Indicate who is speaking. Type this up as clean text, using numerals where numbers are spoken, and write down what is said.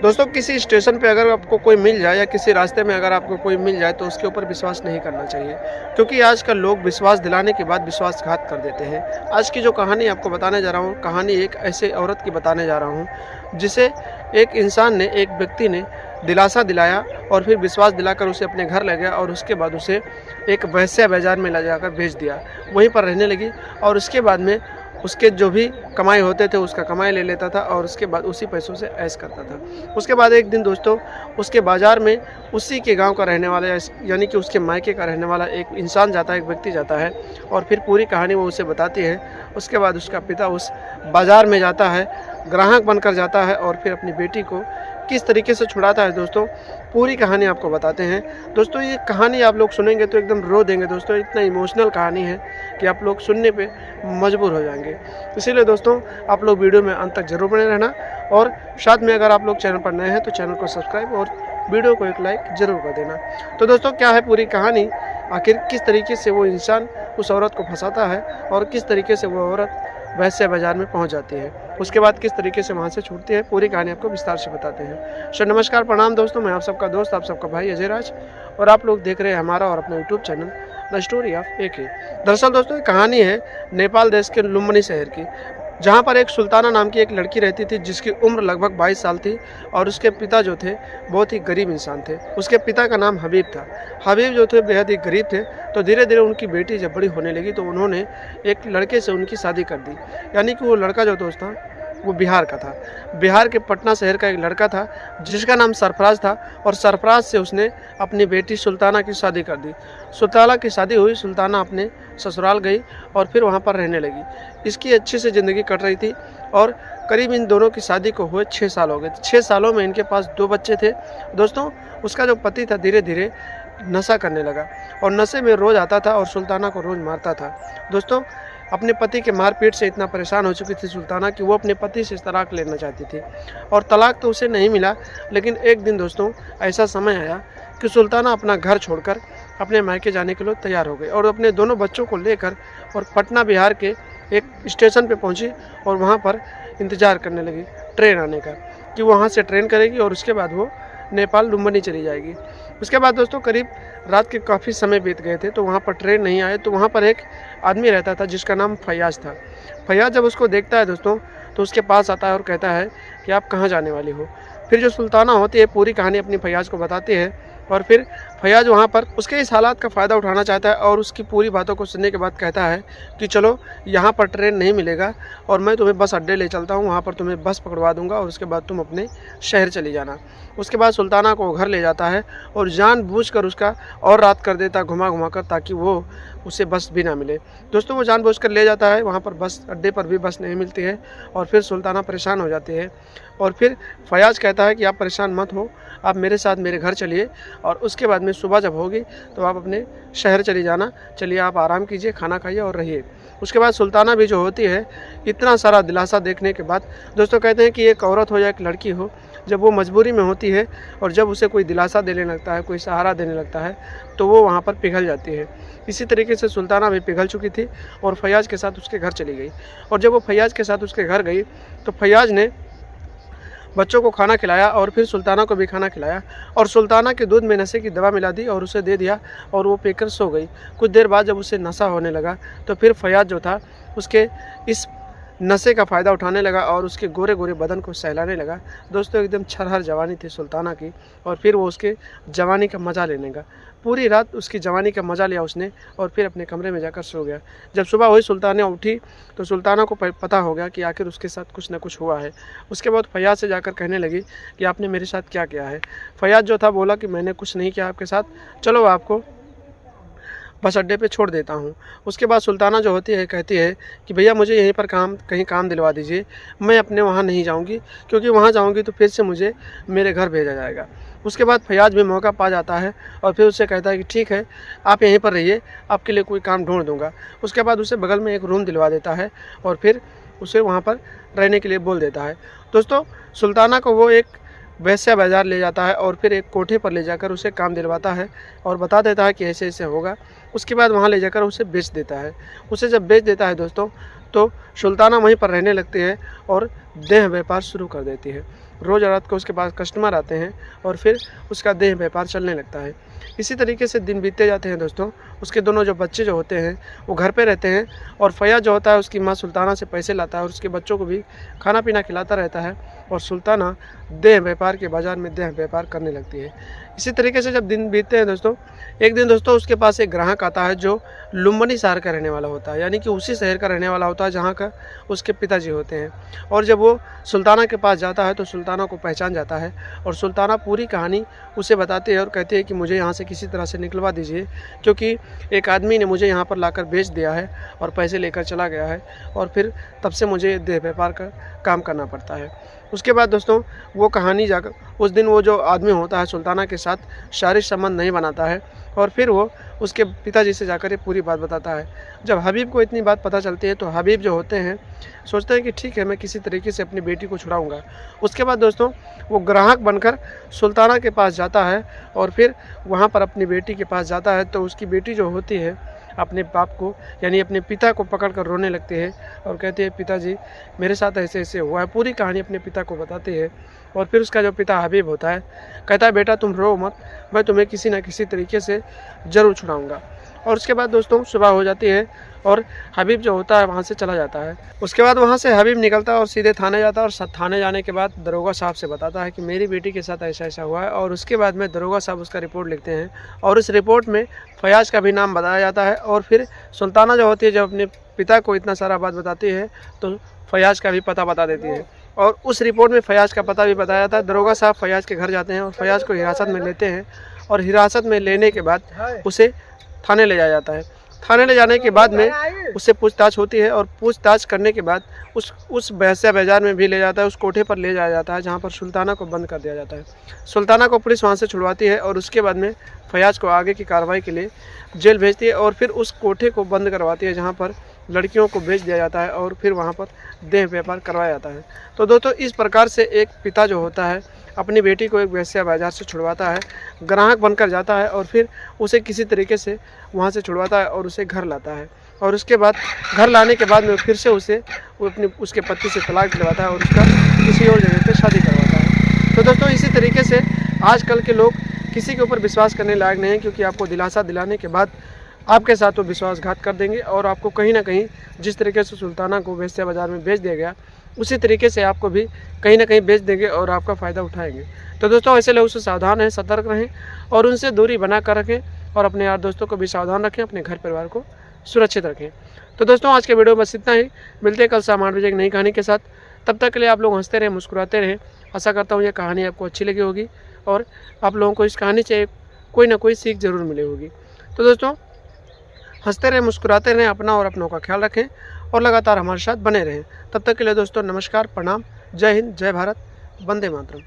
Speaker 1: दोस्तों किसी स्टेशन पे अगर आपको कोई मिल जाए या किसी रास्ते में अगर आपको कोई मिल जाए तो उसके ऊपर विश्वास नहीं करना चाहिए, क्योंकि आजकल लोग विश्वास दिलाने के बाद विश्वासघात कर देते हैं। आज की जो कहानी आपको बताने जा रहा हूँ, कहानी एक ऐसे औरत की बताने जा रहा हूँ जिसे एक इंसान ने, एक व्यक्ति ने दिलासा दिलाया और फिर विश्वास दिलाकर उसे अपने घर ले गया और उसके बाद उसे एक वेश्या बाजार में ले जाकर भेज दिया। वहीं पर रहने लगी और उसके बाद में उसके जो भी कमाई होते थे उसका कमाई ले लेता था और उसके बाद उसी पैसों से ऐश करता था। उसके बाद एक दिन दोस्तों उसके बाज़ार में उसी के गांव का रहने वाला यानी कि उसके मायके का रहने वाला एक इंसान जाता है, एक व्यक्ति जाता है और फिर पूरी कहानी वो उसे बताती है। उसके बाद उसका पिता उस बाज़ार में जाता है, ग्राहक बनकर जाता है और फिर अपनी बेटी को किस तरीके से छुड़ाता है दोस्तों, पूरी कहानी आपको बताते हैं। दोस्तों ये कहानी आप लोग सुनेंगे तो एकदम रो देंगे दोस्तों, इतना इमोशनल कहानी है कि आप लोग सुनने पे मजबूर हो जाएंगे। इसीलिए दोस्तों आप लोग वीडियो में अंत तक जरूर बने रहना और साथ में अगर आप लोग चैनल पर नए हैं तो चैनल को सब्सक्राइब और वीडियो को एक लाइक ज़रूर कर देना। तो दोस्तों क्या है पूरी कहानी, आखिर किस तरीके से वो इंसान उस औरत को फंसाता है और किस तरीके से वो औरत वैश्य बाजार में पहुंच जाती है, उसके बाद किस तरीके से वहां से छूटती है, पूरी कहानी आपको विस्तार से बताते हैं। सो नमस्कार, प्रणाम दोस्तों, मैं आप सबका दोस्त, आप सबका भाई अजय राज और आप लोग देख रहे हैं हमारा और अपना YouTube channel the story of AK। दरअसल दोस्तों ये कहानी है नेपाल देश के लुम्बिनी शहर की, जहाँ पर एक सुल्ताना नाम की एक लड़की रहती थी जिसकी उम्र लगभग 22 साल थी और उसके पिता जो थे बहुत ही गरीब इंसान थे। उसके पिता का नाम हबीब था। हबीब जो थे बेहद ही गरीब थे। तो धीरे धीरे उनकी बेटी जब बड़ी होने लगी तो उन्होंने एक लड़के से उनकी शादी कर दी, यानी कि वो लड़का जो दोस्त था वो बिहार का था। बिहार के पटना शहर का एक लड़का था जिसका नाम सरफराज था और सरफराज से उसने अपनी बेटी सुल्ताना की शादी कर दी। सुल्ताना की शादी हुई, सुल्ताना अपने ससुराल गई और फिर वहाँ पर रहने लगी। इसकी अच्छी से ज़िंदगी कट रही थी और करीब इन दोनों की शादी को हुए 6 साल हो गए। 6 सालों में इनके पास 2 बच्चे थे। दोस्तों उसका जो पति था धीरे धीरे नशा करने लगा और नशे में रोज़ आता था और सुल्ताना को रोज़ मारता था। दोस्तों अपने पति के मारपीट से इतना परेशान हो चुकी थी सुल्ताना कि वो अपने पति से तलाक लेना चाहती थी और तलाक तो उसे नहीं मिला। लेकिन एक दिन दोस्तों ऐसा समय आया कि सुल्ताना अपना घर छोड़कर अपने मायके जाने के लिए तैयार हो गई और अपने दोनों बच्चों को लेकर और पटना बिहार के एक स्टेशन पे पहुंची और वहां पर इंतज़ार करने लगी ट्रेन आने का कि वहां से ट्रेन करेगी और उसके बाद वो नेपाल लुम्बिनी चली जाएगी। उसके बाद दोस्तों करीब रात के काफ़ी समय बीत गए थे तो वहाँ पर ट्रेन नहीं आए। तो वहाँ पर एक आदमी रहता था जिसका नाम फैयाज था। फैयाज जब उसको देखता है दोस्तों तो उसके पास आता है और कहता है कि आप कहाँ जाने वाली हो। फिर जो सुल्ताना होती है पूरी कहानी अपनी फैयाज को बताती है और फिर फैयाज वहाँ पर उसके इस हालात का फ़ायदा उठाना चाहता है और उसकी पूरी बातों को सुनने के बाद कहता है कि चलो यहाँ पर ट्रेन नहीं मिलेगा और मैं तुम्हें बस अड्डे ले चलता हूँ, वहाँ पर तुम्हें बस पकड़वा दूंगा और उसके बाद तुम अपने शहर चली जाना। उसके बाद सुल्ताना को घर ले जाता है और जानबूझकर उसका और रात कर देता घुमा घुमा कर ताकि वो उसे बस भी ना मिले। दोस्तों वो जानबूझकर ले जाता है, वहाँ पर बस अड्डे पर भी बस नहीं मिलती है और फिर सुल्ताना परेशान हो जाती है और फिर फैयाज कहता है कि आप परेशान मत हो, आप मेरे साथ मेरे घर चलिए और उसके बाद में सुबह जब होगी तो आप अपने शहर चली जाना। चलिए आप आराम कीजिए, खाना खाइए और रहिए। उसके बाद सुल्ताना भी जो होती है इतना सारा दिलासा देखने के बाद दोस्तों कहते हैं कि एक औरत हो या एक लड़की हो, जब वो मजबूरी में होती है और जब उसे कोई दिलासा देने लगता है, कोई सहारा देने लगता है तो वो वहाँ पर पिघल जाती है। इसी तरीके से सुल्ताना भी पिघल चुकी थी और फैयाज के साथ उसके घर चली गई। और जब वो फैयाज के साथ उसके घर गई तो फैयाज ने बच्चों को खाना खिलाया और फिर सुल्ताना को भी खाना खिलाया और सुल्ताना के दूध में नशे की दवा मिला दी और उसे दे दिया और वो पीकर सो गई। कुछ देर बाद जब उसे नशा होने लगा तो फिर फैयाज जो था उसके इस नशे का फ़ायदा उठाने लगा और उसके गोरे गोरे बदन को सहलाने लगा। दोस्तों एकदम छरहर जवानी थी सुल्ताना की और फिर वो उसके जवानी का मज़ा लेने लगा। पूरी रात उसकी जवानी का मज़ा लिया उसने और फिर अपने कमरे में जाकर सो गया। जब सुबह हुई सुल्ताना उठी तो सुल्ताना को पता हो गया कि आखिर उसके साथ कुछ न कुछ हुआ है। उसके बाद फैयाज से जाकर कहने लगी कि आपने मेरे साथ क्या किया है। फैयाज जो था बोला कि मैंने कुछ नहीं किया आपके साथ, चलो आपको बस अड्डे पे छोड़ देता हूँ। उसके बाद सुल्ताना जो होती है कहती है कि भैया मुझे यहीं पर कहीं काम दिलवा दीजिए, मैं अपने वहाँ नहीं जाऊँगी क्योंकि वहाँ जाऊँगी तो फिर से मुझे मेरे घर भेजा जाएगा। उसके बाद फैयाज भी मौका पा जाता है और फिर उससे कहता है कि ठीक है आप यहीं पर रहिए, आपके लिए कोई काम ढूंढ दूँगा। उसके बाद उसे बगल में एक रूम दिलवा देता है और फिर उसे वहाँ पर रहने के लिए बोल देता है। दोस्तों सुल्ताना को वो एक वैश्या बाजार ले जाता है और फिर एक कोठे पर ले जाकर उसे काम दिलवाता है और बता देता है कि ऐसे ऐसे होगा उसके बाद वहाँ ले जाकर उसे बेच देता है। उसे जब बेच देता है दोस्तों, तो सुल्ताना वहीं पर रहने लगती है और देह व्यापार शुरू कर देती है। रोज़ रात को उसके पास कस्टमर आते हैं और फिर उसका देह व्यापार चलने लगता है। इसी तरीके से दिन बीतते जाते हैं दोस्तों। उसके दोनों जो बच्चे जो होते हैं वो घर पे रहते हैं और फैयाज़ जो होता है उसकी माँ सुल्ताना से पैसे लाता है और उसके बच्चों को भी खाना पीना खिलाता रहता है और सुल्ताना देह व्यापार के बाज़ार में देह व्यापार करने लगती है। इसी तरीके से जब दिन बीतते हैं दोस्तों, एक दिन दोस्तों उसके पास एक ग्राहक आता है जो लुम्बिनी शहर का रहने वाला होता है, यानी कि उसी शहर का रहने वाला होता है जहाँ का उसके पिताजी होते हैं। और जब वो सुल्ताना के पास जाता है तो सुल्ताना को पहचान जाता है और सुल्ताना पूरी कहानी उसे बताती है और कहती है कि मुझे यहाँ से किसी तरह से निकलवा दीजिए, क्योंकि एक आदमी ने मुझे यहाँ पर लाकर बेच दिया है और पैसे लेकर चला गया है और फिर तब से मुझे देह व्यापार का काम करना पड़ता है। उसके बाद दोस्तों वो कहानी जाकर उस दिन वो जो आदमी होता है सुल्ताना के साथ शारीरिक संबंध नहीं बनाता है और फिर वो उसके पिताजी से जाकर ये पूरी बात बताता है। जब हबीब को इतनी बात पता चलती है तो हबीब जो होते हैं सोचते हैं कि ठीक है, मैं किसी तरीके से अपनी बेटी को छुड़ाऊंगा। उसके बाद दोस्तों वो ग्राहक बनकर सुल्ताना के पास जाता है और फिर वहाँ पर अपनी बेटी के पास जाता है तो उसकी बेटी जो होती है अपने बाप को यानी अपने पिता को पकड़कर रोने लगती है और कहती है पिताजी मेरे साथ ऐसे ऐसे हुआ है। पूरी कहानी अपने पिता को बताती है और फिर उसका जो पिता हबीब होता है कहता है बेटा तुम रो मत, मैं तुम्हें किसी न किसी तरीके से ज़रूर छुड़ाऊंगा। और उसके बाद दोस्तों सुबह हो जाती है और हबीब जो होता है वहाँ से चला जाता है। उसके बाद वहाँ से हबीब निकलता है और सीधे थाने जाता है और थाने जाने के बाद दरोगा साहब से बताता है कि मेरी बेटी के साथ ऐसा ऐसा हुआ है। और उसके बाद में दरोगा साहब उसका रिपोर्ट लिखते हैं और उस रिपोर्ट में फैयाज़ का भी नाम बताया जाता है। और फिर सुल्ताना जो होती है जब अपने पिता को इतना सारा बात बताती है तो फैयाज़ का भी पता बता देती है और उस रिपोर्ट में फैयाज़ का पता भी बताया जाता है। दरोगा साहब फैयाज़ के घर जाते हैं और फैयाज़ को हिरासत में लेते हैं और हिरासत में लेने के बाद उसे थाने ले जाया जाता है। थाने ले जाने के बाद में उससे पूछताछ होती है और पूछताछ करने के बाद उस वेश्या बाजार में भी ले जाता है, उस कोठे पर ले जाया जाता है जहाँ पर सुल्ताना को बंद कर दिया जाता है। सुल्ताना को पुलिस वहाँ से छुड़वाती है और उसके बाद में फैयाज़ को आगे की कार्रवाई के लिए जेल भेजती है और फिर उस कोठे को बंद करवाती है जहाँ पर लड़कियों को बेच दिया जाता है और फिर वहाँ पर देह व्यापार करवाया जाता है। तो दोस्तों इस प्रकार से एक पिता जो होता है अपनी बेटी को एक वेश्या बाजार से छुड़वाता है, ग्राहक बनकर जाता है और फिर उसे किसी तरीके से वहाँ से छुड़वाता है और उसे घर लाता है। और उसके बाद घर लाने के बाद में फिर से उसके पति से तलाक दिलवाता है और उसका किसी और जगह पे शादी करवाता है। तो दोस्तों इसी तरीके से आजकल के लोग किसी के ऊपर विश्वास करने लायक नहीं है, क्योंकि आपको दिलासा दिलाने के बाद आपके साथ वो विश्वासघात कर देंगे और आपको कहीं ना कहीं जिस तरीके से सुल्ताना को वेश्या बाजार में बेच दिया गया उसी तरीके से आपको भी कहीं ना कहीं बेच देंगे और आपका फ़ायदा उठाएंगे। तो दोस्तों ऐसे लोगों से सावधान रहें, सतर्क रहें और उनसे दूरी बना कर रखें और अपने यार दोस्तों को भी सावधान रखें, अपने घर परिवार को सुरक्षित रखें। तो दोस्तों आज के वीडियो में बस इतना ही। मिलते हैं कल शाम 8 बजे एक नई कहानी के साथ। तब तक के लिए आप लोग हंसते रहें, मुस्कुराते रहें। आशा करता हूँ ये कहानी आपको अच्छी लगी होगी और आप लोगों को इस कहानी से कोई ना कोई सीख ज़रूर मिली होगी। तो दोस्तों हंसते रहें, मुस्कुराते रहें, अपना और अपनों का ख्याल रखें और लगातार हमारे साथ बने रहें। तब तक के लिए दोस्तों नमस्कार, प्रणाम, जय हिंद, जय भारत, वंदे मातरम।